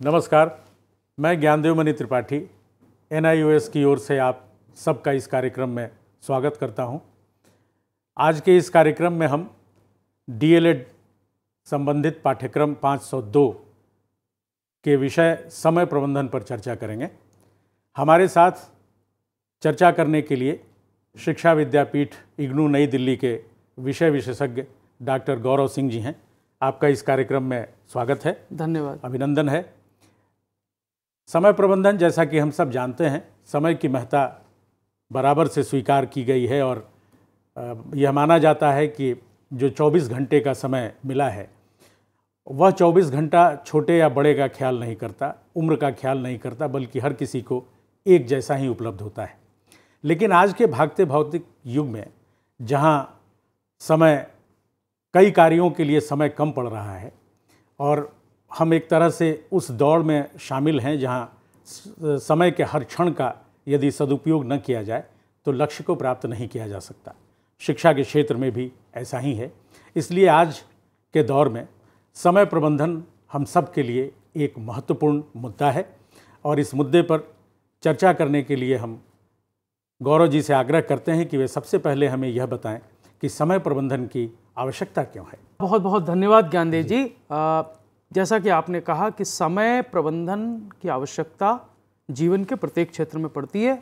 नमस्कार, मैं ज्ञानदेव मणि त्रिपाठी NIOS की ओर से आप सबका इस कार्यक्रम में स्वागत करता हूं। आज के इस कार्यक्रम में हम DLED संबंधित पाठ्यक्रम 502 के विषय समय प्रबंधन पर चर्चा करेंगे। हमारे साथ चर्चा करने के लिए शिक्षा विद्यापीठ IGNOU नई दिल्ली के विषय विशेषज्ञ डॉक्टर गौरव सिंह जी हैं। आपका इस कार्यक्रम में स्वागत है। धन्यवाद, अभिनंदन है। समय प्रबंधन, जैसा कि हम सब जानते हैं, समय की महत्ता बराबर से स्वीकार की गई है और यह माना जाता है कि जो 24 घंटे का समय मिला है वह 24 घंटा छोटे या बड़े का ख्याल नहीं करता, उम्र का ख्याल नहीं करता, बल्कि हर किसी को एक जैसा ही उपलब्ध होता है। लेकिन आज के भागते भौतिक युग में जहाँ समय, कई कार्यों के लिए समय कम पड़ रहा है और हम एक तरह से उस दौड़ में शामिल हैं जहां समय के हर क्षण का यदि सदुपयोग न किया जाए तो लक्ष्य को प्राप्त नहीं किया जा सकता। शिक्षा के क्षेत्र में भी ऐसा ही है। इसलिए आज के दौर में समय प्रबंधन हम सब के लिए एक महत्वपूर्ण मुद्दा है और इस मुद्दे पर चर्चा करने के लिए हम गौरव जी से आग्रह करते हैं कि वे सबसे पहले हमें यह बताएं कि समय प्रबंधन की आवश्यकता क्यों है। बहुत बहुत धन्यवाद ज्ञानदेव जी। जैसा कि आपने कहा कि समय प्रबंधन की आवश्यकता जीवन के प्रत्येक क्षेत्र में पड़ती है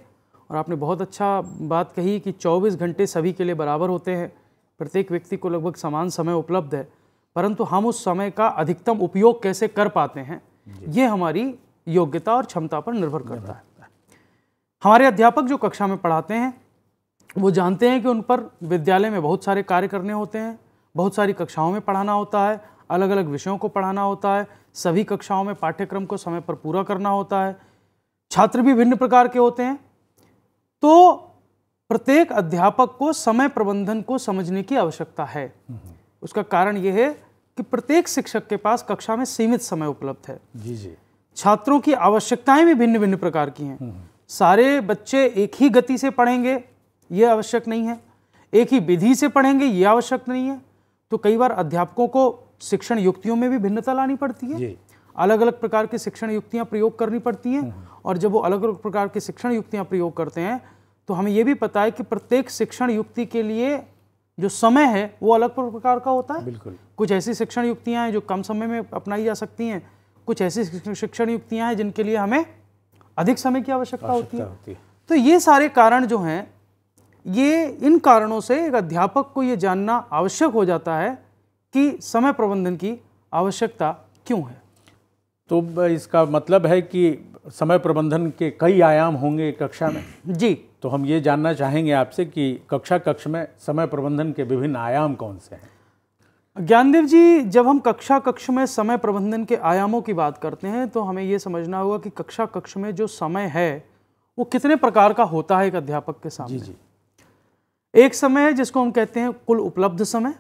और आपने बहुत अच्छा बात कही कि 24 घंटे सभी के लिए बराबर होते हैं, प्रत्येक व्यक्ति को लगभग समान समय उपलब्ध है, परंतु हम उस समय का अधिकतम उपयोग कैसे कर पाते हैं ये हमारी योग्यता और क्षमता पर निर्भर करता है। हमारे अध्यापक जो कक्षा में पढ़ाते हैं वो जानते हैं कि उन पर विद्यालय में बहुत सारे कार्य करने होते हैं, बहुत सारी कक्षाओं में पढ़ाना होता है, अलग अलग विषयों को पढ़ाना होता है, सभी कक्षाओं में पाठ्यक्रम को समय पर पूरा करना होता है, छात्र भी भिन्न प्रकार के होते हैं। तो प्रत्येक अध्यापक को समय प्रबंधन को समझने की आवश्यकता है। उसका कारण यह है कि प्रत्येक शिक्षक के पास कक्षा में सीमित समय उपलब्ध है। जी। छात्रों की आवश्यकताएं भी भिन्न भिन्न प्रकार की हैं। सारे बच्चे एक ही गति से पढ़ेंगे ये आवश्यक नहीं है, एक ही विधि से पढ़ेंगे ये आवश्यक नहीं है। तो कई बार अध्यापकों को शिक्षण युक्तियों में भी भिन्नता लानी पड़ती है, अलग अलग प्रकार की शिक्षण युक्तियां प्रयोग करनी पड़ती हैं और जब वो अलग अलग प्रकार की शिक्षण युक्तियां प्रयोग करते हैं तो हमें ये भी पता है कि प्रत्येक शिक्षण युक्ति के लिए जो समय है वो अलग प्रकार का होता है। बिल्कुल। कुछ ऐसी शिक्षण युक्तियां हैं जो कम समय में अपनाई जा सकती हैं, कुछ ऐसी शिक्षण युक्तियां हैं जिनके लिए हमें अधिक समय की आवश्यकता होती है। तो ये सारे कारण जो हैं, ये इन कारणों से एक अध्यापक को ये जानना आवश्यक हो जाता है कि समय प्रबंधन की आवश्यकता क्यों है। तो इसका मतलब है कि समय प्रबंधन के कई आयाम होंगे कक्षा में। जी। तो हम ये जानना चाहेंगे आपसे कि कक्ष में समय प्रबंधन के विभिन्न आयाम कौन से हैं। ज्ञानदेव जी, जब हम कक्ष में समय प्रबंधन के आयामों की बात करते हैं तो हमें ये समझना होगा कि कक्ष में जो समय है वो कितने प्रकार का होता है एक अध्यापक के सामने। जी। एक समय है जिसको हम कहते हैं कुल उपलब्ध समय,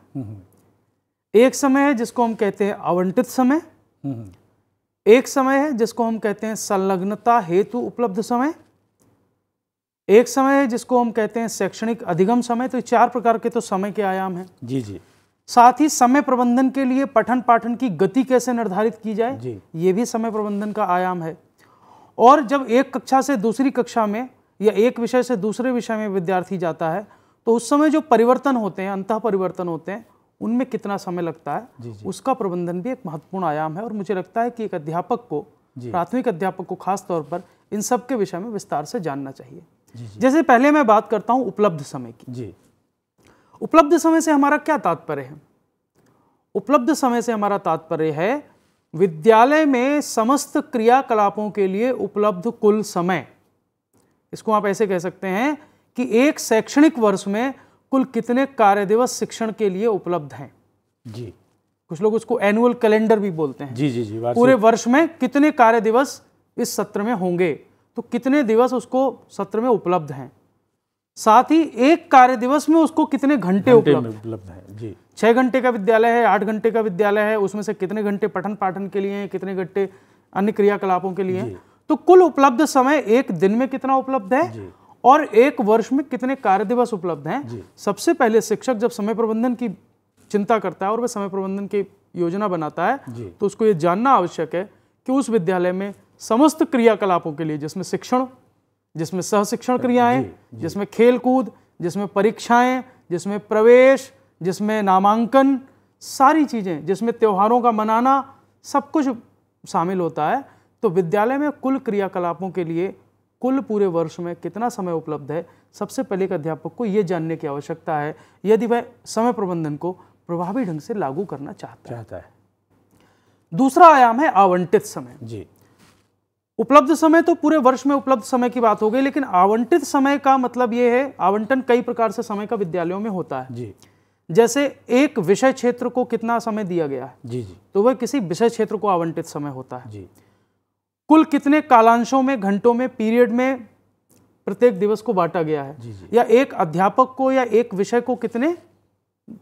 एक समय है जिसको हम कहते हैं आवंटित समय, एक समय है जिसको हम कहते हैं संलग्नता हेतु उपलब्ध समय, एक समय है जिसको हम कहते हैं शैक्षणिक अधिगम समय। तो 4 प्रकार के तो समय के आयाम हैं। जी। साथ ही समय प्रबंधन के लिए पठन पाठन की गति कैसे निर्धारित की जाए ये भी समय प्रबंधन का आयाम है। और जब एक कक्षा से दूसरी कक्षा में या एक विषय से दूसरे विषय में विद्यार्थी जाता है तो उस समय जो परिवर्तन होते हैं, अंतः परिवर्तन होते हैं, उनमें कितना समय लगता है उसका प्रबंधन भी एक महत्वपूर्ण आयाम है। और मुझे लगता है कि एक अध्यापक को, प्राथमिक अध्यापक को खास तौर पर इन सब के विषय में विस्तार से जानना चाहिए। जैसे पहले मैं बात करता हूं उपलब्ध समय की। उपलब्ध समय से हमारा क्या तात्पर्य है? उपलब्ध समय से हमारा तात्पर्य है विद्यालय में समस्त क्रियाकलापों के लिए उपलब्ध कुल समय। इसको आप ऐसे कह सकते हैं कि एक शैक्षणिक वर्ष में कुल कितने कार्य दिवस शिक्षण के लिए उपलब्ध हैं। जी। कुछ लोग उसको एनुअल कैलेंडर भी बोलते हैं। जी। पूरे वर्ष में कितने कार्य दिवस इस सत्र में होंगे, तो कितने दिवस उसको सत्र में उपलब्ध हैं। साथ ही एक कार्य दिवस में उसको कितने घंटे उपलब्ध हैं। जी। 6 घंटे का विद्यालय है, 8 घंटे का विद्यालय है, उसमें से कितने घंटे पठन पाठन के लिए हैं, कितने घंटे अन्य क्रियाकलापों के लिए हैं। तो कुल उपलब्ध समय एक दिन में कितना उपलब्ध है और एक वर्ष में कितने कार्य दिवस उपलब्ध हैं। सबसे पहले शिक्षक जब समय प्रबंधन की चिंता करता है और वह समय प्रबंधन की योजना बनाता है तो उसको ये जानना आवश्यक है कि उस विद्यालय में समस्त क्रियाकलापों के लिए, जिसमें शिक्षण, जिसमें सहशिक्षण क्रियाएं, जिसमें खेलकूद, जिसमें परीक्षाएं, जिसमें प्रवेश, जिसमें नामांकन, सारी चीज़ें, जिसमें त्योहारों का मनाना, सब कुछ शामिल होता है। तो विद्यालय में कुल क्रियाकलापों के लिए कुल पूरे वर्ष में कितना समय उपलब्ध है, सबसे पहले एक अध्यापक को ये जानने की आवश्यकता है यदि वह समय प्रबंधन को प्रभावी ढंग से लागू करना चाहता है। दूसरा आयाम है आवंटित समय। जी, उपलब्ध समय तो पूरे वर्ष में उपलब्ध समय की बात हो गई, लेकिन आवंटित समय का मतलब यह है, आवंटन कई प्रकार से समय का विद्यालयों में होता है। जी, जैसे एक विषय क्षेत्र को कितना समय दिया गया है, जी, जी, तो वह किसी विषय क्षेत्र को आवंटित समय होता है। जी, कुल कितने कालांशों में, घंटों में, पीरियड में प्रत्येक दिवस को बांटा गया है, जी, या एक अध्यापक को या एक विषय को कितने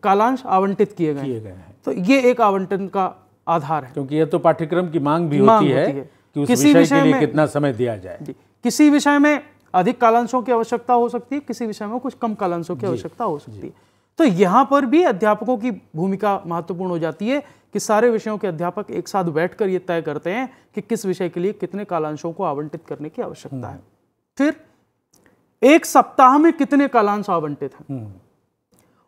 कालांश आवंटित किए गए हैं। तो ये एक आवंटन का आधार है, क्योंकि यह तो पाठ्यक्रम की मांग भी होती है कि उस किसी विषय के लिए कितना समय दिया जाए। किसी विषय में अधिक कालांशों की आवश्यकता हो सकती है, किसी विषय में कुछ कम कालांशों की आवश्यकता हो सकती है। तो यहाँ पर भी अध्यापकों की भूमिका महत्वपूर्ण हो जाती है कि सारे विषयों के अध्यापक एक साथ बैठकर ये तय करते हैं कि किस विषय के लिए कितने कालांशों को आवंटित करने की आवश्यकता है। फिर एक सप्ताह में कितने कालांश आवंटित हैं,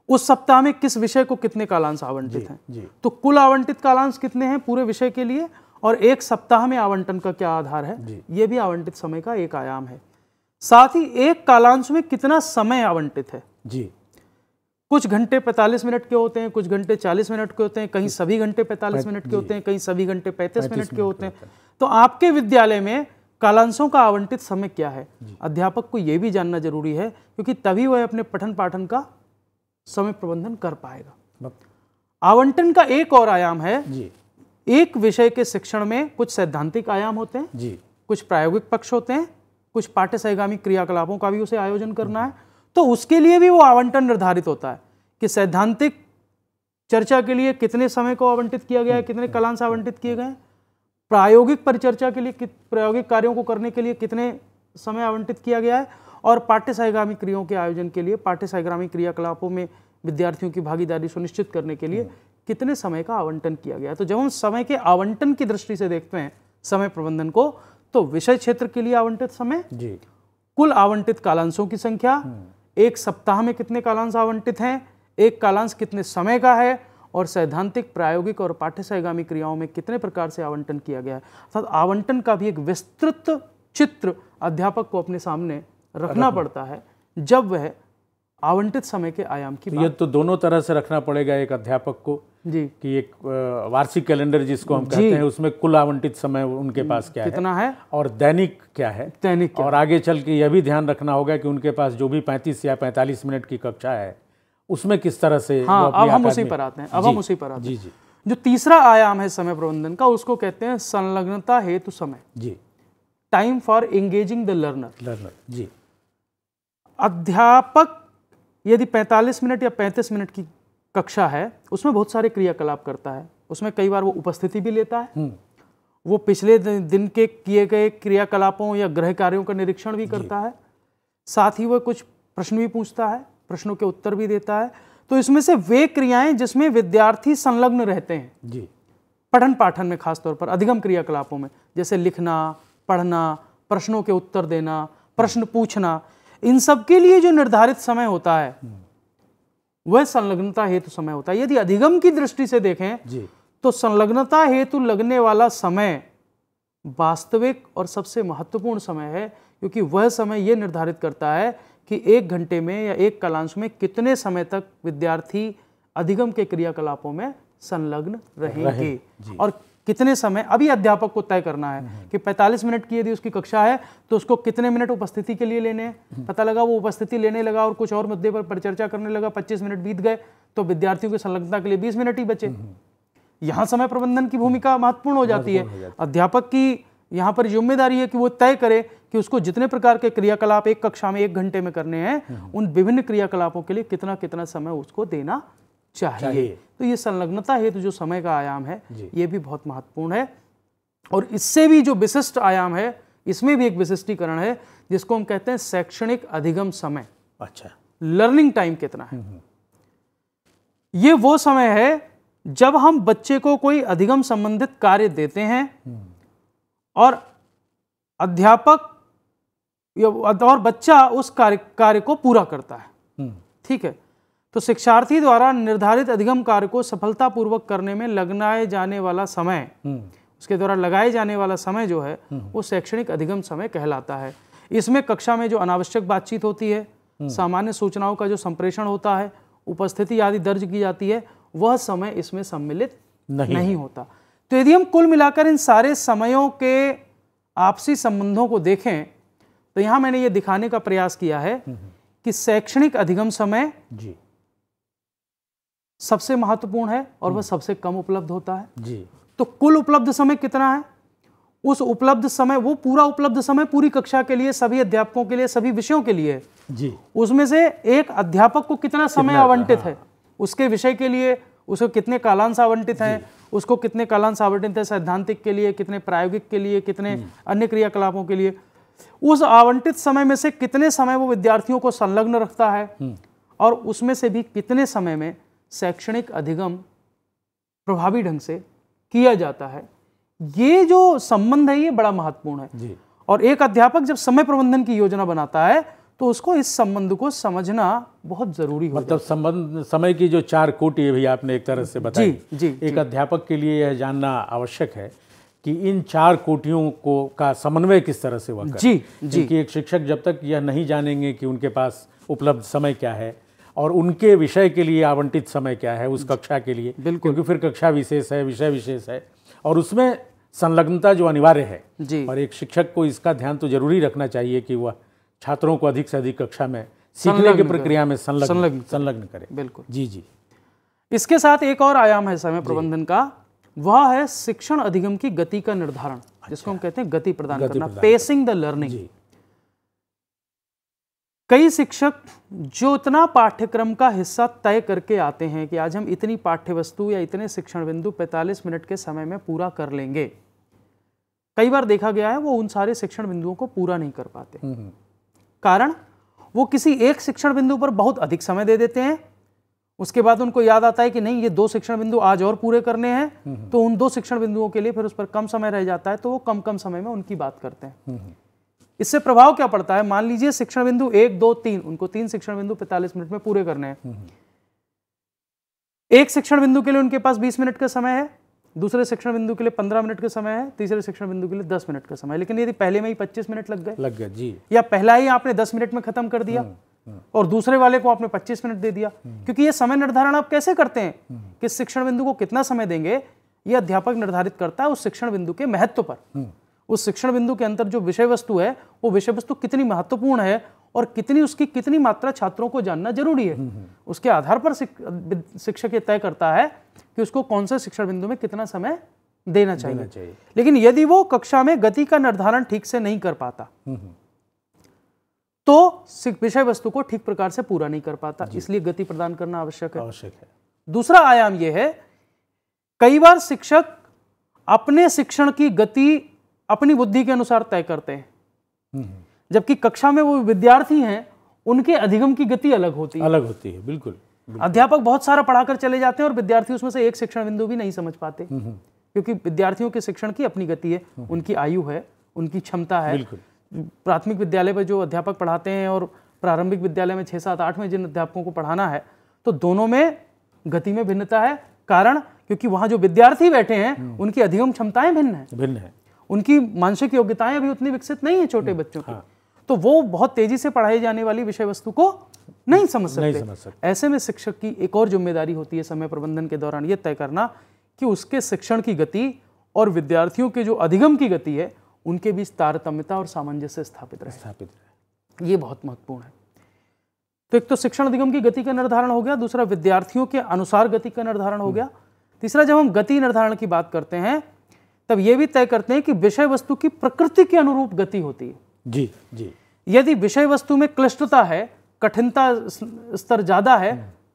उस सप्ताह में किस विषय को कितने कालांश आवंटित हैं, तो कुल आवंटित कालांश कितने हैं पूरे विषय के लिए, और एक सप्ताह में आवंटन का क्या आधार है, यह भी आवंटित समय का एक आयाम है। साथ ही एक कालांश में कितना समय आवंटित है। जी, कुछ घंटे 45 मिनट के होते हैं, कुछ घंटे 40 मिनट के होते हैं, कहीं सभी घंटे 45 मिनट के होते हैं, कहीं सभी घंटे 35 मिनट के होते हैं। तो आपके विद्यालय में कालांशों का आवंटित समय क्या है, अध्यापक को यह भी जानना जरूरी है, क्योंकि तभी वह अपने पठन पाठन का समय प्रबंधन कर पाएगा। आवंटन का एक और आयाम है, एक विषय के शिक्षण में कुछ सैद्धांतिक आयाम होते हैं, कुछ प्रायोगिक पक्ष होते हैं, कुछ पाठ्य सहगामी क्रियाकलापों का भी उसे आयोजन करना है। तो उसके लिए भी वो आवंटन निर्धारित होता है कि सैद्धांतिक चर्चा के लिए कितने समय को आवंटित किया गया है, कितने कालांश आवंटित किए गए हैं, प्रायोगिक परिचर्चा के लिए, प्रायोगिक कार्यों को करने के लिए कितने समय आवंटित किया गया है, और पाठ्य सहगामी क्रियाओं के आयोजन के लिए, पाठ्य सहगामी क्रियाकलापों में विद्यार्थियों की भागीदारी सुनिश्चित करने के लिए कितने समय का आवंटन किया गया है। तो जब हम समय के आवंटन की दृष्टि से देखते हैं समय प्रबंधन को, तो विषय क्षेत्र के लिए आवंटित समय, कुल आवंटित कालांशों की संख्या, एक सप्ताह में कितने कालांश आवंटित हैं, एक कालांश कितने समय का है, और सैद्धांतिक, प्रायोगिक और पाठ्य सहगामी क्रियाओं में कितने प्रकार से आवंटन किया गया है। अर्थात आवंटन का भी एक विस्तृत चित्र अध्यापक को अपने सामने रखना पड़ता है जब वह आवंटित समय के आयाम की ये तो दोनों तरह से रखना पड़ेगा एक अध्यापक को जी, कि एक वार्षिक कैलेंडर जिसको हम कहते हैं, उसमें कुल आवंटित समय उनके पास क्या कितना है, और दैनिक क्या है, दैनिक क्या और आगे चल के यह भी ध्यान रखना होगा कि उनके पास जो भी 35 या 45 मिनट की कक्षा है उसमें किस तरह से। हाँ, अब हम उसी पर आते हैं। जी, जो तीसरा आयाम है समय प्रबंधन का, उसको कहते हैं संलग्नता हेतु समय। जी, time for engaging the learner. जी, अध्यापक यदि 45 मिनट या 35 मिनट की कक्षा है, उसमें बहुत सारे क्रियाकलाप करता है, उसमें कई बार वो उपस्थिति भी लेता है, वो पिछले दिन के किए गए क्रियाकलापों या गृह कार्यों का निरीक्षण भी करता है, साथ ही वो कुछ प्रश्न भी पूछता है, प्रश्नों के उत्तर भी देता है। तो इसमें से वे क्रियाएं जिसमें विद्यार्थी संलग्न रहते हैं जी, पठन पाठन में, खासतौर पर अधिगम क्रियाकलापों में, जैसे लिखना, पढ़ना, प्रश्नों के उत्तर देना, प्रश्न पूछना, इन सब के लिए जो निर्धारित समय होता है वह संलग्नता हेतु समय होता है। यदि अधिगम की दृष्टि से देखें तो संलग्नता हेतु लगने वाला समय वास्तविक और सबसे महत्वपूर्ण समय है, क्योंकि वह समय यह निर्धारित करता है कि एक घंटे में या एक कालांश में कितने समय तक विद्यार्थी अधिगम के क्रियाकलापों में संलग्न रहेंगे और कितने समय। अभी अध्यापक को तय करना है कि 45 मिनट की यदि उसकी कक्षा है तो उसको कितने मिनट उपस्थिति के लिए लेने हैं। पता लगा वो उपस्थिति लेने लगा और कुछ और मुद्दे पर परिचर्चा करने लगा, 25 मिनट बीत गए तो विद्यार्थियों की संलग्नता के लिए 20 मिनट ही बचे। यहाँ समय प्रबंधन की भूमिका महत्वपूर्ण हो जाती है। अध्यापक की यहाँ पर जिम्मेदारी है कि वो तय करे कि उसको जितने प्रकार के क्रियाकलाप एक कक्षा में एक घंटे में करने हैं, उन विभिन्न क्रियाकलापों के लिए कितना कितना समय उसको देना चाहिए। तो ये संलग्नता हेतु जो समय का आयाम है ये भी बहुत महत्वपूर्ण है। और इससे भी जो विशिष्ट आयाम है, इसमें भी एक विशिष्टीकरण है जिसको हम कहते हैं शैक्षणिक अधिगम समय। अच्छा, लर्निंग टाइम कितना है। ये वो समय है जब हम बच्चे को कोई अधिगम संबंधित कार्य देते हैं और अध्यापक और बच्चा उस कार्य को पूरा करता है। ठीक है, तो शिक्षार्थी द्वारा निर्धारित अधिगम कार्य को सफलतापूर्वक करने में लगाए जाने वाला समय, उसके द्वारा लगाए जाने वाला समय जो है वो शैक्षणिक अधिगम समय कहलाता है। इसमें कक्षा में जो अनावश्यक बातचीत होती है, सामान्य सूचनाओं का जो संप्रेषण होता है, उपस्थिति आदि दर्ज की जाती है, वह समय इसमें सम्मिलित नहीं होता। तो यदि हम कुल मिलाकर इन सारे समयों के आपसी संबंधों को देखें तो यहां मैंने ये दिखाने का प्रयास किया है कि शैक्षणिक अधिगम समय जी सबसे महत्वपूर्ण है और वह सबसे कम उपलब्ध होता है जी। तो कुल उपलब्ध समय कितना है? उस उपलब्ध समय, वो पूरा उपलब्ध समय पूरी कक्षा के लिए, सभी अध्यापकों के लिए, सभी विषयों के लिए है जी। उसमें से एक अध्यापक को कितना समय आवंटित है उसके विषय के लिए, उसको कितने कालांश आवंटित हैं, उसको कितने कालांश आवंटित है सैद्धांतिक के लिए, कितने प्रायोगिक के लिए, कितने अन्य क्रियाकलापों के लिए, उस आवंटित समय में से कितने समय वो विद्यार्थियों को संलग्न रखता है और उसमें से भी कितने समय में शैक्षणिक अधिगम प्रभावी ढंग से किया जाता है। ये जो संबंध है ये बड़ा महत्वपूर्ण है जी। और एक अध्यापक जब समय प्रबंधन की योजना बनाता है तो उसको इस संबंध को समझना बहुत जरूरी है। मतलब संबंध, समय की जो 4 कोटि भी आपने एक तरह से बताई। जी, एक अध्यापक के लिए यह जानना आवश्यक है कि इन 4 कोटियों को का समन्वय किस तरह से हुआ जी जी। क्योंकि एक शिक्षक जब तक यह नहीं जानेंगे कि उनके पास उपलब्ध समय क्या है और उनके विषय के लिए आवंटित समय क्या है उस कक्षा के लिए, क्योंकि फिर कक्षा विशेष है, विषय विशेष है और उसमें संलग्नता जो अनिवार्य है जी। और एक शिक्षक को इसका ध्यान तो जरूरी रखना चाहिए कि वह छात्रों को अधिक से अधिक कक्षा में सीखने की प्रक्रिया में संलग्न करे। बिल्कुल जी जी। इसके साथ एक और आयाम है समय प्रबंधन का, वह है शिक्षण अधिगम की गति का निर्धारण, जिसको हम कहते हैं गति प्रदान करना, पेसिंग द लर्निंग। कई शिक्षक जो इतना पाठ्यक्रम का हिस्सा तय करके आते हैं कि आज हम इतनी पाठ्य वस्तु या इतने शिक्षण बिंदु 45 मिनट के समय में पूरा कर लेंगे, कई बार देखा गया है वो उन सारे शिक्षण बिंदुओं को पूरा नहीं कर पाते। कारण वो किसी एक शिक्षण बिंदु पर बहुत अधिक समय दे देते हैं, उसके बाद उनको याद आता है कि नहीं ये 2 शिक्षण बिंदु आज और पूरे करने हैं, तो उन 2 शिक्षण बिंदुओं के लिए फिर उस पर कम समय रह जाता है, तो वो कम समय में उनकी बात करते हैं। इससे प्रभाव क्या पड़ता है? मान लीजिए शिक्षण बिंदु 1, 2, 3, उनको 3 शिक्षण बिंदु 45 मिनट में पूरे करने हैं। एक शिक्षण बिंदु के लिए उनके पास 20 मिनट का समय है, दूसरे शिक्षण बिंदु के लिए 15 मिनट का समय है, तीसरे शिक्षण बिंदु के लिए 10 मिनट का समय है। लेकिन यदि पहले में ही 25 मिनट लग गए जी, या पहला ही आपने 10 मिनट में खत्म कर दिया और दूसरे वाले को आपने 25 मिनट दे दिया, क्योंकि ये समय निर्धारण आप कैसे करते हैं, किस शिक्षण बिंदु को कितना समय देंगे, ये अध्यापक निर्धारित करता है उस शिक्षण बिंदु के महत्व पर। उस शिक्षण बिंदु के अंतर जो विषय वस्तु है वो विषय वस्तु कितनी महत्वपूर्ण है और उसकी कितनी मात्रा छात्रों को जानना जरूरी है, उसके आधार पर शिक्षक ये तय करता है कि उसको कौन से शिक्षण बिंदु में कितना समय देना चाहिए। लेकिन यदि वो कक्षा में गति का निर्धारण ठीक से नहीं कर पाता तो विषय वस्तु को ठीक प्रकार से पूरा नहीं कर पाता, इसलिए गति प्रदान करना आवश्यक है। दूसरा आयाम यह है, कई बार शिक्षक अपने शिक्षण की गति अपनी बुद्धि के अनुसार तय करते हैं, जबकि कक्षा में वो विद्यार्थी हैं उनके अधिगम की गति अलग होती है। बिल्कुल। अध्यापक बहुत सारा पढ़ाकर चले जाते हैं और विद्यार्थी उसमें से एक शिक्षण बिंदु भी नहीं समझ पाते, क्योंकि विद्यार्थियों के शिक्षण की अपनी गति है, उनकी आयु है, उनकी क्षमता है। प्राथमिक विद्यालय पर जो अध्यापक पढ़ाते हैं और प्रारंभिक विद्यालय में 6, 7, 8 में जिन अध्यापकों को पढ़ाना है, तो दोनों में गति में भिन्नता है। कारण क्योंकि वहां जो विद्यार्थी बैठे हैं उनकी अधिगम क्षमताएं भिन्न है, उनकी मानसिक योग्यताएं अभी उतनी विकसित नहीं है छोटे बच्चों की, तो वो बहुत तेजी से पढ़ाई जाने वाली विषय वस्तु को नहीं समझ सकते। ऐसे में शिक्षक की एक और जिम्मेदारी होती है समय प्रबंधन के दौरान ये तय करना कि उसके शिक्षण की गति और विद्यार्थियों के जो अधिगम की गति है उनके बीच तारतम्यता और सामंजस्य स्थापित रहे। ये बहुत महत्वपूर्ण है। तो एक तो शिक्षण अधिगम की गति का निर्धारण हो गया, दूसरा विद्यार्थियों के अनुसार गति का निर्धारण हो गया, तीसरा जब हम गति निर्धारण की बात करते हैं तब यह भी तय करते हैं कि विषय वस्तु की प्रकृति के अनुरूप गति होती है। जी जी। यदि विषय वस्तु में क्लिष्टता है, कठिनता स्तर ज्यादा है,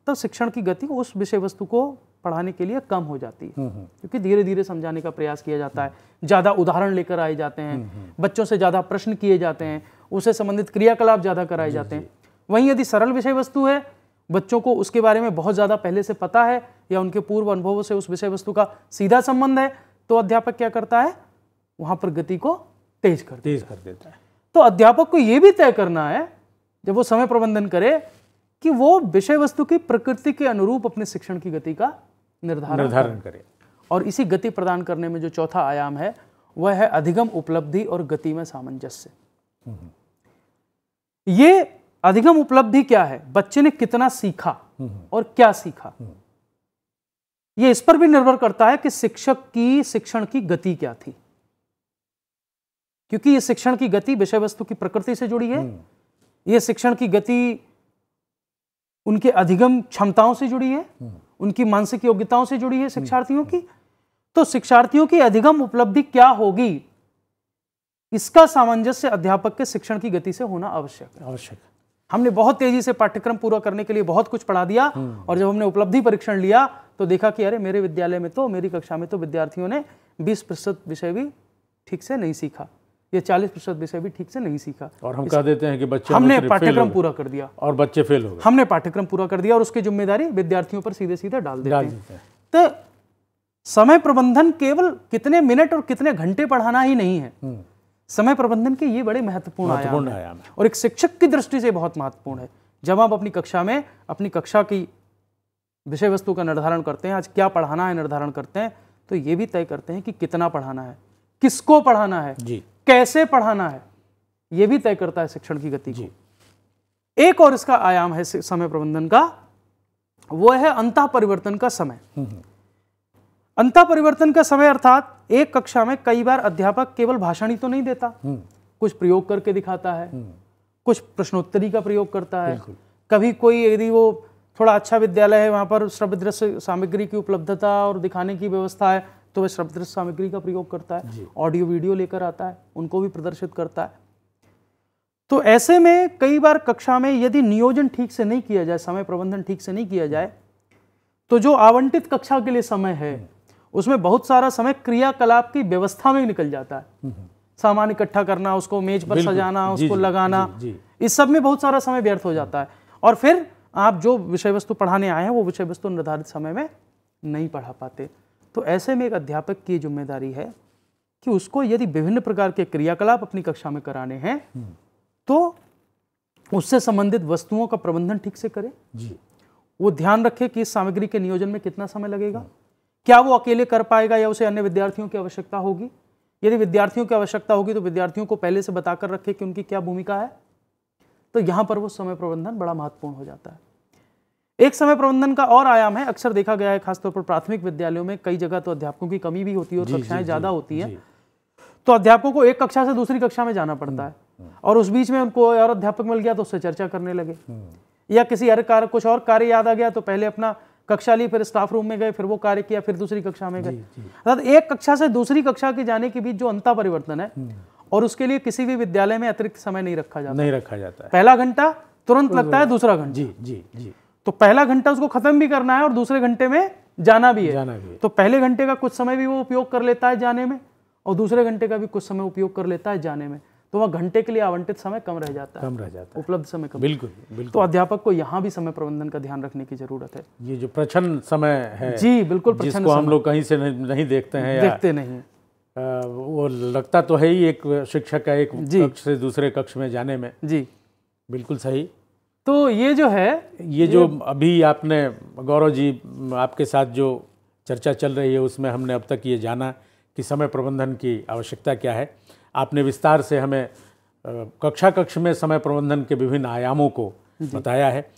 तब शिक्षण की गति उस विषय वस्तु को पढ़ाने के लिए कम हो जाती है, क्योंकि धीरे धीरे समझाने का प्रयास किया जाता है, ज्यादा उदाहरण लेकर आए जाते हैं, बच्चों से ज्यादा प्रश्न किए जाते हैं, उससे संबंधित क्रियाकलाप ज्यादा कराए जाते हैं। वहीं यदि सरल विषय वस्तु है, बच्चों को उसके बारे में बहुत ज्यादा पहले से पता है या उनके पूर्व अनुभवों से उस विषय वस्तु का सीधा संबंध है, तो अध्यापक क्या करता है, वहां पर गति को तेज कर देता है। तो अध्यापक को यह भी तय करना है जब वो समय प्रबंधन करे कि वो विषय वस्तु की प्रकृति के अनुरूप अपने शिक्षण की गति का निर्धारण करे। और इसी गति प्रदान करने में जो चौथा आयाम है वह है अधिगम, उपलब्धि और गति में सामंजस्य। ये अधिगम उपलब्धि क्या है? बच्चे ने कितना सीखा और क्या सीखा, ये इस पर भी निर्भर करता है कि शिक्षक की शिक्षण की गति क्या थी, क्योंकि ये शिक्षण की गति विषय वस्तु की प्रकृति से जुड़ी है। ये शिक्षण की गति उनके अधिगम क्षमताओं से जुड़ी है, उनकी मानसिक योग्यताओं से जुड़ी है शिक्षार्थियों की। तो शिक्षार्थियों की अधिगम उपलब्धि क्या होगी, इसका सामंजस्य अध्यापक के शिक्षण की गति से होना आवश्यक है। हमने बहुत तेजी से पाठ्यक्रम पूरा करने के लिए बहुत कुछ पढ़ा दिया, और जब हमने उपलब्धि परीक्षण लिया तो देखा कि अरे मेरे विद्यालय में तो, मेरी कक्षा में तो विद्यार्थियों ने 20% विषय भी ठीक से नहीं सीखा, ये 40% विषय भी ठीक से नहीं सीखा। और हम कह देते हैं कि बच्चे, हमने पाठ्यक्रम पूरा कर दिया और बच्चे फेल हो गए। हमने पाठ्यक्रम पूरा कर दिया और उसकी जिम्मेदारी विद्यार्थियों पर सीधे सीधे डाल देते हैं। तो समय प्रबंधन केवल कितने मिनट और कितने घंटे पढ़ाना ही नहीं है, समय प्रबंधन के ये बड़े महत्वपूर्ण आयाम है और एक शिक्षक की दृष्टि से बहुत महत्वपूर्ण है। जब आप अपनी कक्षा में अपनी कक्षा की विषय वस्तु का निर्धारण करते हैं, आज क्या पढ़ाना है निर्धारण करते हैं, तो ये भी तय करते हैं कि कितना पढ़ाना है, किसको पढ़ाना है, कैसे पढ़ाना है, ये भी तय करता है शिक्षण की गति को। एक और इसका आयाम है समय प्रबंधन का, वो है अंतः परिवर्तन का समय। अंतः परिवर्तन का समय अर्थात एक कक्षा में कई बार अध्यापक केवल भाषण ही तो नहीं देता, कुछ प्रयोग करके दिखाता है, कुछ प्रश्नोत्तरी का प्रयोग करता है। कभी कोई, यदि वो थोड़ा अच्छा विद्यालय है, वहां पर श्रव्य दृश्य सामग्री की उपलब्धता और दिखाने की व्यवस्था है, तो वह श्रव्य दृश्य सामग्री का प्रयोग करता है, ऑडियो वीडियो लेकर आता है, उनको भी प्रदर्शित करता है। तो ऐसे में कई बार कक्षा में यदि नियोजन ठीक से नहीं किया जाए, समय प्रबंधन ठीक से नहीं किया जाए, तो जो आवंटित कक्षा के लिए समय है उसमें बहुत सारा समय क्रियाकलाप की व्यवस्था में निकल जाता है। सामान इकट्ठा करना, उसको मेज पर सजाना, उसको लगाना, इस सब में बहुत सारा समय व्यर्थ हो जाता है। और फिर आप जो विषय वस्तु पढ़ाने आए हैं वो विषय वस्तु निर्धारित समय में नहीं पढ़ा पाते। तो ऐसे में एक अध्यापक की जिम्मेदारी है कि उसको यदि विभिन्न प्रकार के क्रियाकलाप अपनी कक्षा में कराने हैं तो उससे संबंधित वस्तुओं का प्रबंधन ठीक से करे। वो ध्यान रखे कि इस सामग्री के नियोजन में कितना समय लगेगा, क्या वो अकेले कर पाएगा या उसे अन्य विद्यार्थियों की आवश्यकता होगी। यदि विद्यार्थियों की आवश्यकता होगी तो विद्यार्थियों को पहले से बताकर रखे कि उनकी क्या भूमिका है। तो यहां पर वो समय प्रबंधन बड़ा महत्वपूर्ण हो जाता है। एक समय प्रबंधन का और आयाम है, अक्सर देखा गया है खासतौर पर प्राथमिक विद्यालयों में कई जगह तो अध्यापकों की कमी भी होती है और कक्षाएं ज्यादा होती हैं, तो अध्यापकों को एक कक्षा से दूसरी कक्षा में जाना पड़ता है और उस बीच में उनको और अध्यापक मिल गया तो उससे चर्चा करने लगे, या किसी और कार्य, कुछ और कार्य याद आ गया तो पहले अपना कक्षा ली, फिर स्टाफ रूम में गए, फिर वो कार्य किया, फिर दूसरी कक्षा में गए। अर्थात एक कक्षा से दूसरी कक्षा के जाने के बीच जो अंतर परिवर्तन है, और उसके लिए किसी भी विद्यालय में अतिरिक्त समय नहीं रखा जाता है। पहला घंटा तुरंत लगता है, दूसरा घंटा तो पहला घंटा उसको खत्म भी करना है और दूसरे घंटे में जाना भी है। तो पहले घंटे का कुछ समय भी वो उपयोग कर लेता है जाने में और दूसरे घंटे का भी कुछ समय उपयोग कर लेता है जाने में, तो वह घंटे के लिए आवंटित समय कम रह जाता है, उपलब्ध समय कम। बिल्कुल। तो अध्यापक को यहाँ भी समय प्रबंधन का ध्यान रखने की जरूरत है। ये जो प्रच्छन्न समय है, जी बिल्कुल, जिसको हम लोग कहीं से नहीं देखते हैं, देखते नहीं, वो लगता तो है ही एक शिक्षक का एक कक्ष से दूसरे कक्ष में जाने में। जी बिल्कुल सही। तो ये जो है, ये जो अभी आपने गौरव जी आपके साथ जो चर्चा चल रही है उसमें हमने अब तक ये जाना कि समय प्रबंधन की आवश्यकता क्या है। आपने विस्तार से हमें कक्ष में समय प्रबंधन के विभिन्न आयामों को बताया है।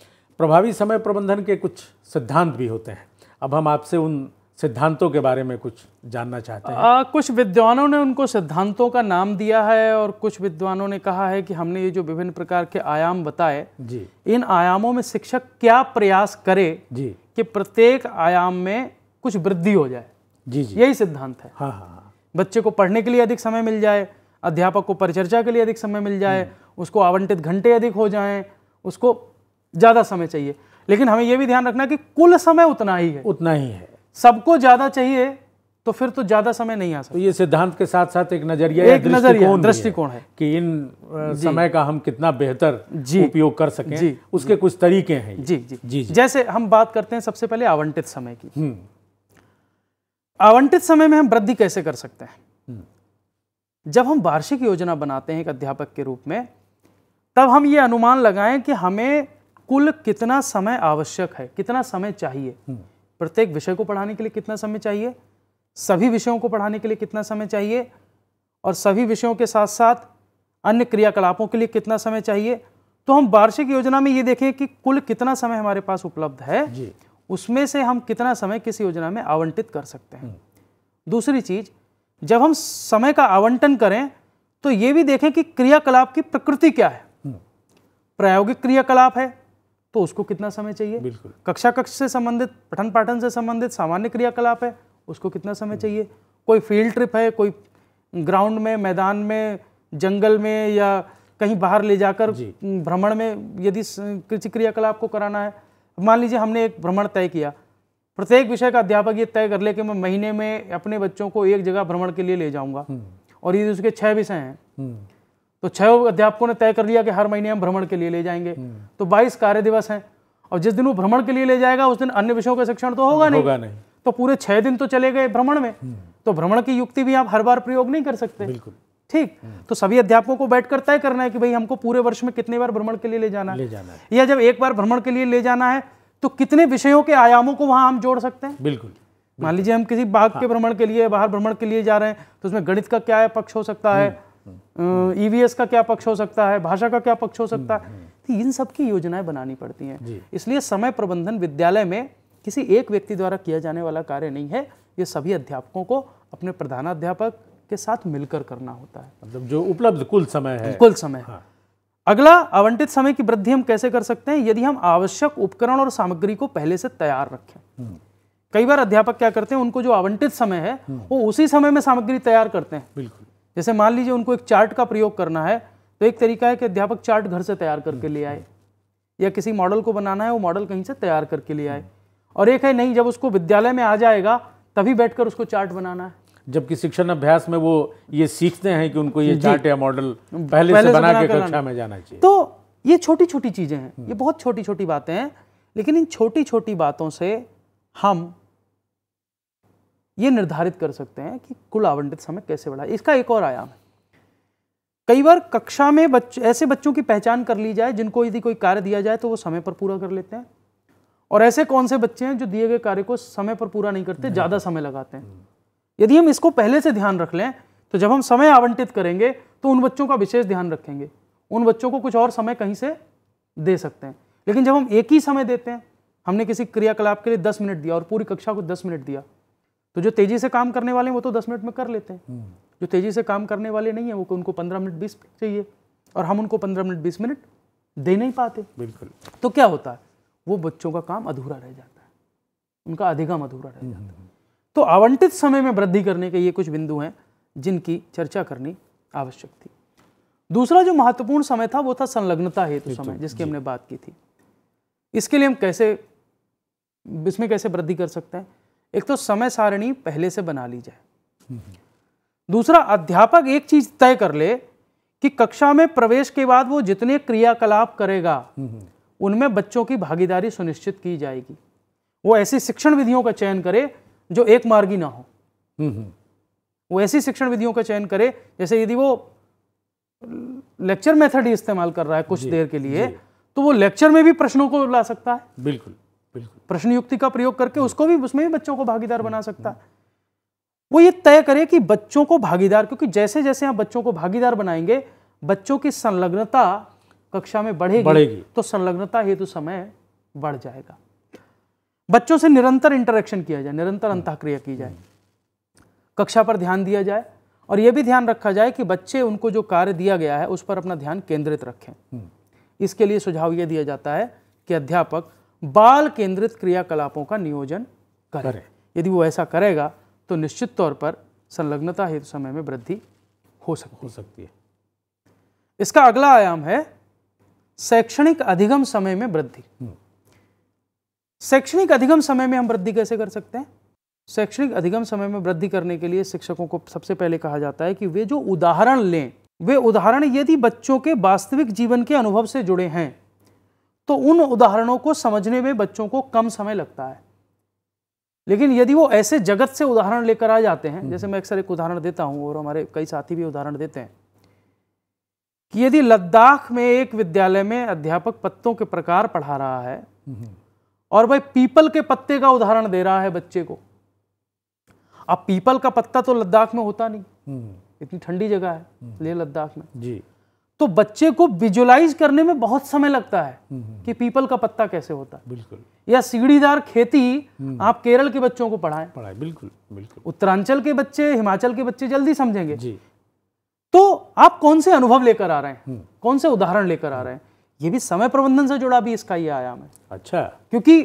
प्रभावी समय प्रबंधन के कुछ सिद्धांत भी होते हैं, अब हम आपसे उन सिद्धांतों के बारे में कुछ जानना चाहते हैं। कुछ विद्वानों ने उनको सिद्धांतों का नाम दिया है और कुछ विद्वानों ने कहा है कि हमने ये जो विभिन्न प्रकार के आयाम बताए, इन आयामों में शिक्षक क्या प्रयास करे कि प्रत्येक आयाम में कुछ वृद्धि हो जाए। यही सिद्धांत है। बच्चे को पढ़ने के लिए अधिक समय मिल जाए, अध्यापक को परिचर्चा के लिए अधिक समय मिल जाए, उसको आवंटित घंटे अधिक हो जाएं, उसको ज्यादा समय चाहिए। लेकिन हमें यह भी ध्यान रखना कि कुल समय उतना ही है। सबको ज्यादा चाहिए तो फिर तो ज्यादा समय नहीं आ सकता। तो ये सिद्धांत के साथ साथ एक नजरिया, दृष्टिकोण है कि इन समय का हम कितना बेहतर उपयोग कर सकें, उसके कुछ तरीके हैं। जी। जैसे हम बात करते हैं सबसे पहले आवंटित समय की। आवंटित समय में हम वृद्धि कैसे कर सकते हैं? जब हम वार्षिक योजना बनाते हैं एक अध्यापक के रूप में, तब हम ये अनुमान लगाएं कि हमें कुल कितना समय आवश्यक है, कितना समय चाहिए, प्रत्येक विषय को पढ़ाने के लिए कितना समय चाहिए, सभी विषयों को पढ़ाने के लिए कितना समय चाहिए, और सभी विषयों के साथ साथ अन्य क्रियाकलापों के लिए कितना समय चाहिए। तो हम वार्षिक योजना में ये देखें कि कुल कितना समय हमारे पास उपलब्ध है जी। उसमें से हम कितना समय किस योजना में आवंटित कर सकते हैं। दूसरी चीज, जब हम समय का आवंटन करें तो ये भी देखें कि क्रियाकलाप की प्रकृति क्या है। प्रायोगिक क्रियाकलाप है तो उसको कितना समय चाहिए, बिल्कुल। कक्षा कक्ष से संबंधित, पठन पाठन से संबंधित सामान्य क्रियाकलाप है, उसको कितना समय चाहिए। कोई फील्ड ट्रिप है, कोई ग्राउंड में, मैदान में, जंगल में या कहीं बाहर ले जाकर भ्रमण में यदि किसी क्रियाकलाप को कराना है। मान लीजिए हमने एक भ्रमण तय किया, प्रत्येक विषय का अध्यापक ये तय कर ले कि मैं महीने में अपने बच्चों को एक जगह भ्रमण के लिए ले जाऊंगा, और यदि उसके 6 विषय हैं तो 6 अध्यापकों ने तय कर लिया कि हर महीने हम भ्रमण के लिए ले जाएंगे, तो 22 कार्य दिवस हैं, और जिस दिन वो भ्रमण के लिए ले जाएगा उस दिन अन्य विषयों का शिक्षण तो होगा नहीं, तो पूरे 6 दिन तो चले गए भ्रमण में। तो भ्रमण की युक्ति भी आप हर बार प्रयोग नहीं कर सकते, बिल्कुल ठीक। तो सभी अध्यापकों को बैठकर तय करना है कि भाई हमको पूरे वर्ष में कितने बार भ्रमण के लिए ले जाना है, या जब एक बार भ्रमण के लिए ले जाना है तो कितने विषयों के आयामों को वहां हम जोड़ सकते हैं। बिल्कुल। मान लीजिए हम किसी बाग के भ्रमण के लिए, बाहर भ्रमण के लिए जा रहे हैं, तो उसमें गणित का क्या पक्ष हो सकता है, ईवीएस का क्या पक्ष हो सकता है, भाषा का क्या पक्ष हो सकता है। तो इन सब की योजनाएं बनानी पड़ती हैं। इसलिए समय प्रबंधन विद्यालय में किसी एक व्यक्ति द्वारा किया जाने वाला कार्य नहीं है, ये सभी अध्यापकों को अपने प्रधानाध्यापक के साथ मिलकर करना होता है। मतलब जो उपलब्ध कुल समय है, कुल समय। हाँ। अगला, आवंटित समय की वृद्धि हम कैसे कर सकते हैं, यदि हम आवश्यक उपकरण और सामग्री को पहले से तैयार रखें। कई बार अध्यापक क्या करते हैं, उनको जो आवंटित समय है वो उसी समय में सामग्री तैयार करते हैं। बिल्कुल। जैसे मान लीजिए उनको एक चार्ट का प्रयोग करना है, तो एक तरीका है कि अध्यापक चार्ट घर से तैयार करके ले आए, या किसी मॉडल को बनाना है वो मॉडल कहीं से तैयार करके ले आए। और एक है नहीं, जब उसको विद्यालय में आ जाएगा तभी बैठकर उसको चार्ट बनाना है। जबकि शिक्षण अभ्यास में वो ये सीखते हैं कि उनको ये चार्ट या मॉडल पहले से बना के कक्षा में जाना चाहिए। तो ये छोटी छोटी चीजें हैं, ये बहुत छोटी छोटी बातें हैं, लेकिन इन छोटी छोटी बातों से हम ये निर्धारित कर सकते हैं कि कुल आवंटित समय कैसे बढ़ा। इसका एक और आयाम है, कई बार कक्षा में ऐसे बच्चों की पहचान कर ली जाए जिनको यदि कोई कार्य दिया जाए तो वो समय पर पूरा कर लेते हैं, और ऐसे कौन से बच्चे हैं जो दिए गए कार्य को समय पर पूरा नहीं करते, ज्यादा समय लगाते हैं। यदि हम इसको पहले से ध्यान रख लें तो जब हम समय आवंटित करेंगे तो उन बच्चों का विशेष ध्यान रखेंगे, उन बच्चों को कुछ और समय कहीं से दे सकते हैं। लेकिन जब हम एक ही समय देते हैं, हमने किसी क्रियाकलाप के लिए 10 मिनट दिया और पूरी कक्षा को 10 मिनट दिया, तो जो तेजी से काम करने वाले हैं वो तो 10 मिनट में कर लेते हैं, जो तेजी से काम करने वाले नहीं है वो उनको 15 मिनट 20 मिनट चाहिए, और हम उनको 15 मिनट 20 मिनट दे नहीं पाते। बिल्कुल। तो क्या होता है, वो बच्चों का काम अधूरा रह जाता है, उनका अधिगम अधूरा रह जाता है। तो आवंटित समय में वृद्धि करने के ये कुछ बिंदु हैं जिनकी चर्चा करनी आवश्यक थी। दूसरा जो महत्वपूर्ण समय था वो था संलग्नता हेतु समय, जिसकी हमने बात की थी। इसके लिए हम इसमें कैसे वृद्धि कर सकते हैं। एक तो समय सारणी पहले से बना ली जाए। दूसरा, अध्यापक एक चीज तय कर ले कि कक्षा में प्रवेश के बाद वो जितने क्रियाकलाप करेगा उनमें बच्चों की भागीदारी सुनिश्चित की जाएगी। वो ऐसी शिक्षण विधियों का चयन करे जो एक मार्गी ना हो। वो ऐसी शिक्षण विधियों का चयन करे, जैसे यदि वो लेक्चर मेथड ही इस्तेमाल कर रहा है कुछ देर के लिए, तो वो लेक्चर में भी प्रश्नों को ला सकता है। बिल्कुल बिल्कुल। प्रश्न युक्ति का प्रयोग करके उसको भी, उसमें भी बच्चों को भागीदार बना सकता है। वो ये तय करे कि बच्चों को भागीदार, क्योंकि जैसे जैसे आप बच्चों को भागीदार बनाएंगे बच्चों की संलग्नता कक्षा में बढ़ेगी, तो संलग्नता हेतु समय बढ़ जाएगा। बच्चों से निरंतर इंटरेक्शन किया जाए, निरंतर अंतःक्रिया की जाए, कक्षा पर ध्यान दिया जाए, और यह भी ध्यान रखा जाए कि बच्चे उनको जो कार्य दिया गया है उस पर अपना ध्यान केंद्रित रखें। इसके लिए सुझाव यह दिया जाता है कि अध्यापक बाल केंद्रित क्रियाकलापों का नियोजन करे। यदि वो ऐसा करेगा तो निश्चित तौर पर संलग्नता हेतु समय में वृद्धि हो सकती है। इसका अगला आयाम है शैक्षणिक अधिगम समय में वृद्धि। शैक्षणिक अधिगम समय में हम वृद्धि कैसे कर सकते हैं। शैक्षणिक अधिगम समय में वृद्धि करने के लिए शिक्षकों को सबसे पहले कहा जाता है कि वे जो उदाहरण लें, वे उदाहरण यदि बच्चों के वास्तविक जीवन के अनुभव से जुड़े हैं तो उन उदाहरणों को समझने में बच्चों को कम समय लगता है। लेकिन यदि वो ऐसे जगत से उदाहरण लेकर आ जाते हैं, जैसे मैं अक्सर एक उदाहरण देता हूं और हमारे कई साथी भी उदाहरण देते हैं, कि यदि लद्दाख में एक विद्यालय में अध्यापक पत्तों के प्रकार पढ़ा रहा है और भाई पीपल के पत्ते का उदाहरण दे रहा है बच्चे को। अब पीपल का पत्ता तो लद्दाख में होता नहीं, इतनी ठंडी जगह है लेह लद्दाख में जी, तो बच्चे को विजुलाइज करने में बहुत समय लगता है कि पीपल का पत्ता कैसे होता है। बिल्कुल। या सीढ़ीदार खेती आप केरल के बच्चों को पढ़ाएं। बिल्कुल बिल्कुल। उत्तरांचल के बच्चे, हिमाचल के बच्चे जल्दी समझेंगे जी। तो आप कौन से अनुभव लेकर आ रहे हैं, कौन से उदाहरण लेकर आ रहे हैं, ये भी समय प्रबंधन से जुड़ा भी इसका ये आयाम है। अच्छा। क्योंकि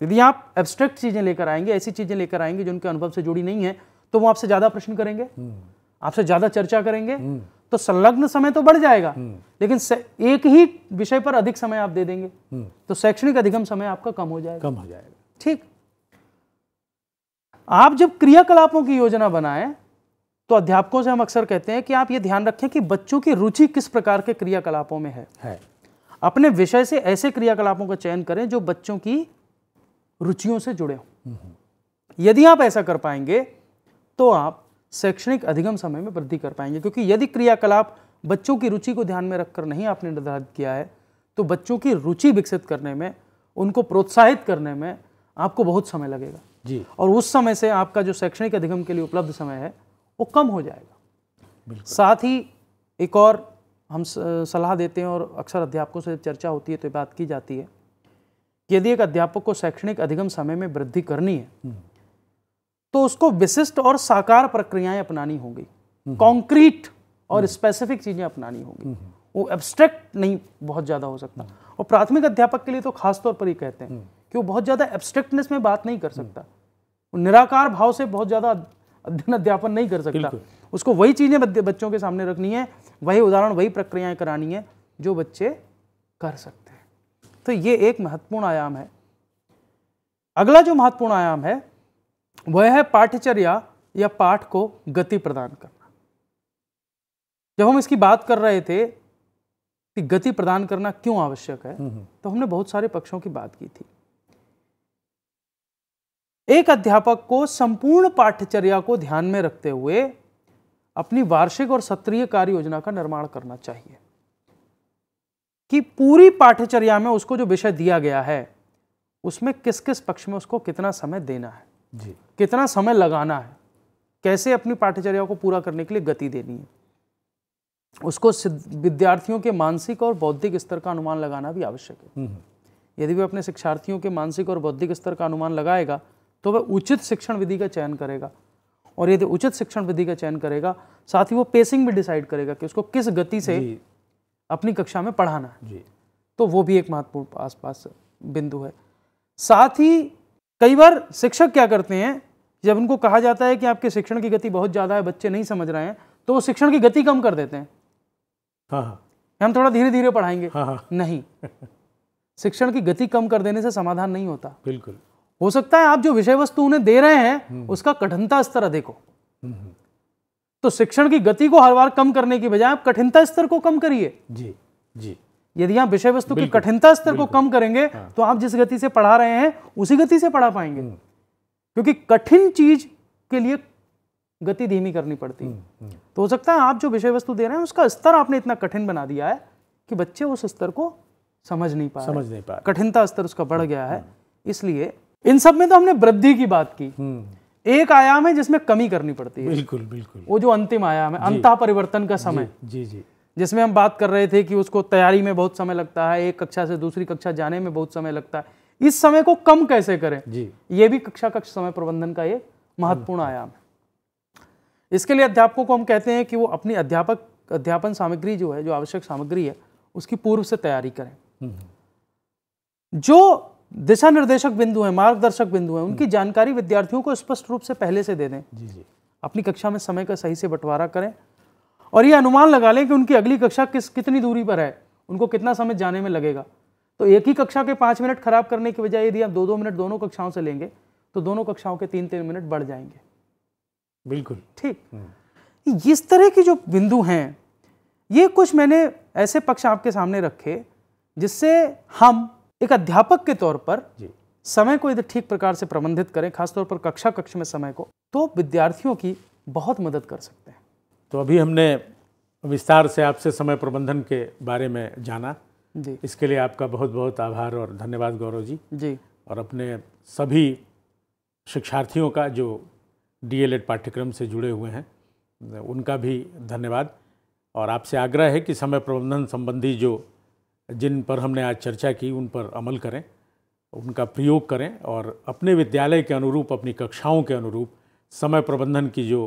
यदि आप एब्स्ट्रैक्ट चीजें लेकर आएंगे, ऐसी चीजें लेकर आएंगे जो उनके अनुभव से जुड़ी नहीं है, तो वो आपसे ज्यादा प्रश्न करेंगे, आपसे ज्यादा चर्चा करेंगे, तो संलग्न समय तो बढ़ जाएगा, लेकिन एक ही विषय पर अधिक समय आप दे देंगे तो शैक्षणिक अधिगम समय आपका कम हो जाएगा। ठीक। आप जब क्रियाकलापों की योजना बनाएं तो अध्यापकों से हम अक्सर कहते हैं कि आप ये ध्यान रखें कि बच्चों की रुचि किस प्रकार के क्रियाकलापों में है। अपने विषय से ऐसे क्रियाकलापों का चयन करें जो बच्चों की रुचियों से जुड़े हों। यदि आप ऐसा कर पाएंगे तो आप शैक्षणिक अधिगम समय में वृद्धि कर पाएंगे, क्योंकि यदि क्रियाकलाप बच्चों की रुचि को ध्यान में रखकर नहीं आपने निर्धारित किया है तो बच्चों की रुचि विकसित करने में, उनको प्रोत्साहित करने में आपको बहुत समय लगेगा जी, और उस समय से आपका जो शैक्षणिक अधिगम के लिए उपलब्ध समय है वो कम हो जाएगा। साथ ही एक और हम सलाह देते हैं और अक्सर अध्यापकों से चर्चा होती है तो बात की जाती है कि यदि एक अध्यापक को शैक्षणिक अधिगम समय में वृद्धि करनी है तो उसको विशिष्ट और साकार प्रक्रियाएं अपनानी होंगी, कॉन्क्रीट और स्पेसिफिक चीजें अपनानी होंगी। वो एब्स्ट्रैक्ट नहीं बहुत ज्यादा हो सकता, और प्राथमिक अध्यापक के लिए तो खास तौर पर ही कहते हैं कि वो बहुत ज्यादा एब्स्ट्रैक्टनेस में बात नहीं कर सकता, वो निराकार भाव से बहुत ज्यादा अध्ययन अध्यापन नहीं कर सकता। उसको वही चीजें बच्चों के सामने रखनी है, वही उदाहरण, वही प्रक्रियाएं करानी है जो बच्चे कर सकते हैं। तो ये एक महत्वपूर्ण आयाम है। अगला जो महत्वपूर्ण आयाम है वह है पाठ्यचर्या या पाठ को गति प्रदान करना। जब हम इसकी बात कर रहे थे कि गति प्रदान करना क्यों आवश्यक है, तो हमने बहुत सारे पक्षों की बात की थी। एक अध्यापक को संपूर्ण पाठ्यचर्या को ध्यान में रखते हुए अपनी वार्षिक और सत्रीय कार्य योजना का निर्माण करना चाहिए कि पूरी पाठ्यचर्या में उसको जो विषय दिया गया है उसमें किस किस पक्ष में उसको कितना समय देना है जी, कितना समय लगाना है, कैसे अपनी पाठ्यचर्या को पूरा करने के लिए गति देनी है। उसको विद्यार्थियों के मानसिक और बौद्धिक स्तर का अनुमान लगाना भी आवश्यक है। यदि वह अपने शिक्षार्थियों के मानसिक और बौद्धिक स्तर का अनुमान लगाएगा तो वह उचित शिक्षण विधि का चयन करेगा, और यदि उचित शिक्षण विधि का चयन करेगा साथ ही वो पेसिंग भी डिसाइड करेगा कि उसको किस गति से अपनी कक्षा में पढ़ाना है जी। तो वो भी एक महत्वपूर्ण आसपास बिंदु है। साथ ही कई बार शिक्षक क्या करते हैं, जब उनको कहा जाता है कि आपके शिक्षण की गति बहुत ज़्यादा है, बच्चे नहीं समझ रहे हैं, तो वो शिक्षण की गति कम कर देते हैं। हम थोड़ा धीरे धीरे पढ़ाएंगे। नहीं, शिक्षण की गति कम कर देने से समाधान नहीं होता। बिल्कुल हो सकता है आप जो विषय वस्तु उन्हें दे रहे हैं उसका कठिनता स्तर अधिक हो, तो शिक्षण की गति को हर बार कम करने की बजाय आप कठिनता स्तर को कम करिए जी जी। यदि आप विषय वस्तु की कठिनता स्तर को कम करेंगे तो आप जिस गति से पढ़ा रहे हैं उसी गति से पढ़ा पाएंगे, क्योंकि कठिन चीज के लिए गति धीमी करनी पड़ती है। तो हो सकता है आप जो विषय वस्तु दे रहे हैं उसका स्तर आपने इतना कठिन बना दिया है कि बच्चे उस स्तर को समझ नहीं पा, कठिनता स्तर उसका बढ़ गया है। इसलिए इन सब में तो हमने वृद्धि की बात की। एक आयाम है जिसमें कमी करनी पड़ती है। बिल्कुल बिल्कुल। वो जो अंतिम आयाम है अंतः परिवर्तन का समय जी जी, जिसमें हम बात कर रहे थे कि उसको तैयारी में बहुत समय लगता है, एक कक्षा से दूसरी कक्षा जाने में बहुत समय लगता है। इस समय को कम कैसे करें जी, ये भी कक्षा कक्ष समय प्रबंधन का एक महत्वपूर्ण आयाम है। इसके लिए अध्यापकों को हम कहते हैं कि वो अपनी अध्यापन सामग्री जो है, जो आवश्यक सामग्री है, उसकी पूर्व से तैयारी करें। जो दिशा निर्देशक बिंदु है, मार्गदर्शक बिंदु है, उनकी जानकारी विद्यार्थियों को स्पष्ट रूप से पहले से दे दें जी जी। अपनी कक्षा में समय का सही से बंटवारा करें और ये अनुमान लगा लें कि उनकी अगली कक्षा कितनी दूरी पर है, उनको कितना समय जाने में लगेगा। तो एक ही कक्षा के 5 मिनट खराब करने की बजाय यदि आप 2-2 मिनट दोनों कक्षाओं से लेंगे तो दोनों कक्षाओं के 3-3 मिनट बढ़ जाएंगे। बिल्कुल ठीक। इस तरह की जो बिंदु हैं, ये कुछ मैंने ऐसे पक्ष आपके सामने रखे जिससे हम एक अध्यापक के तौर पर समय को यदि ठीक प्रकार से प्रबंधित करें, खासतौर पर कक्ष में समय को, तो विद्यार्थियों की बहुत मदद कर सकते हैं। तो अभी हमने विस्तार से आपसे समय प्रबंधन के बारे में जाना जी। इसके लिए आपका बहुत बहुत आभार और धन्यवाद गौरव जी। जी। और अपने सभी शिक्षार्थियों का जो डीएलएड पाठ्यक्रम से जुड़े हुए हैं उनका भी धन्यवाद। और आपसे आग्रह है कि समय प्रबंधन संबंधी जिन पर हमने आज चर्चा की उन पर अमल करें, उनका प्रयोग करें और अपने विद्यालय के अनुरूप, अपनी कक्षाओं के अनुरूप समय प्रबंधन की जो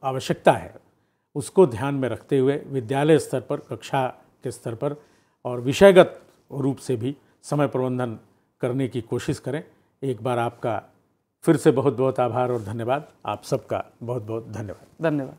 आवश्यकता है उसको ध्यान में रखते हुए विद्यालय स्तर पर, कक्षा के स्तर पर और विषयगत रूप से भी समय प्रबंधन करने की कोशिश करें। एक बार आपका फिर से बहुत बहुत आभार और धन्यवाद। आप सबका बहुत बहुत धन्यवाद। धन्यवाद।